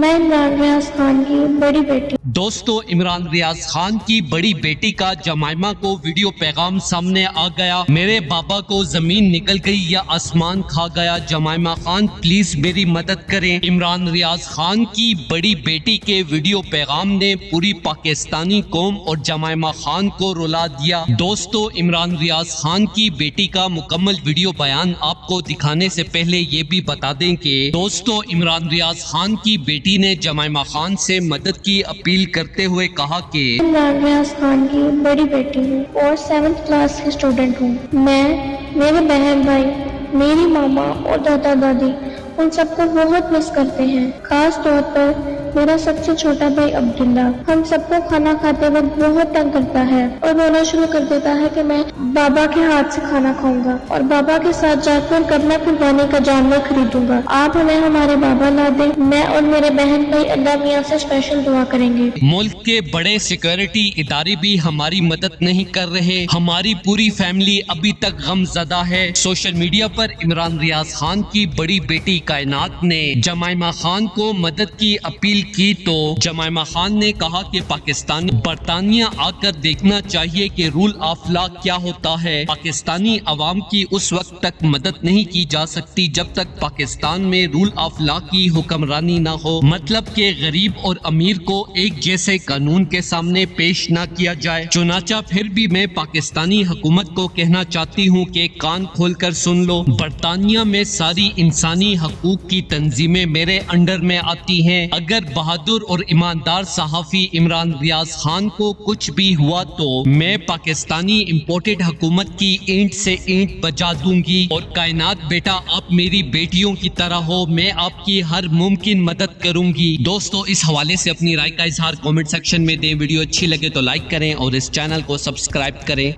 میں عمران ریاض خان کی بڑی بیٹی۔ دوستو، عمران ریاض خان کی بڑی بیٹی کا جمائمہ کو ویڈیو پیغام سامنے آ گیا۔ میرے بابا کو زمین نکل گئی یا آسمان کھا گیا، جمائمہ خان پلیز میری مدد کریں۔ عمران ریاض خان کی بڑی بیٹی کے ویڈیو پیغام نے پوری پاکستانی قوم اور جمائمہ خان کو رلا دیا۔ دوستو، عمران ریاض خان کی بیٹی کا مکمل ویڈیو بیان آپ کو دکھانے سے پہلے یہ بھی بتا دیں کہ دوستو، عمران ریاض خان کی بیٹی نے جمائمہ خان سے مدد کی اپیل کرتے ہوئے کہا کہ عمران ریاض خان کی بڑی بیٹی ہوں اور 7th کلاس کی اسٹوڈنٹ ہوں۔ میں، میرے بہن بھائی، میری ماما اور دادا دادی ان سب کو بہت مس کرتے ہیں، خاص طور پر میرا سب سے چھوٹا بھائی عبداللہ۔ ہم سب کو کھانا کھاتے وقت بہت تنگ کرتا ہے اور رونا شروع کر دیتا ہے کہ میں بابا کے ہاتھ سے کھانا کھاؤں گا اور بابا کے ساتھ جا کر کب میں قربانی کا جانور خریدوں گا۔ آپ ہمیں ہمارے بابا لا دیں۔ میں اور میرے بہن بھائی اللہ میاں سے اسپیشل دعا کریں گے۔ ملک کے بڑے سیکیورٹی ادارے بھی ہماری مدد نہیں کر رہے، ہماری پوری فیملی ابھی تک غم زدہ ہے۔ سوشل میڈیا پر عمران ریاض خان کی بڑی بیٹی کائنات نے جمائمہ خان کو مدد کی اپیل کی تو جمائمہ خان نے کہا کہ برطانیہ آ کر دیکھنا چاہیے کہ رول آف لا کیا ہوتا ہے۔ پاکستانی عوام کی اس وقت تک مدد نہیں کی جا سکتی جب تک پاکستان میں رول آف لا کی حکمرانی نہ ہو، مطلب کہ غریب اور امیر کو ایک جیسے قانون کے سامنے پیش نہ کیا جائے۔ چنانچہ پھر بھی میں پاکستانی حکومت کو کہنا چاہتی ہوں کہ کان کھول کر سن لو، برطانیہ میں ساری انسانی حقوق کی تنظیمیں میرے انڈر میں آتی ہیں۔ اگر بہادر اور ایماندار صحافی عمران ریاض خان کو کچھ بھی ہوا تو میں پاکستانی امپورٹڈ حکومت کی اینٹ سے اینٹ بجا دوں گی۔ اور کائنات بیٹا، آپ میری بیٹیوں کی طرح ہو، میں آپ کی ہر ممکن مدد کروں گی۔ دوستو، اس حوالے سے اپنی رائے کا اظہار کامنٹ سیکشن میں دیں۔ ویڈیو اچھی لگے تو لائک کریں اور اس چینل کو سبسکرائب کریں۔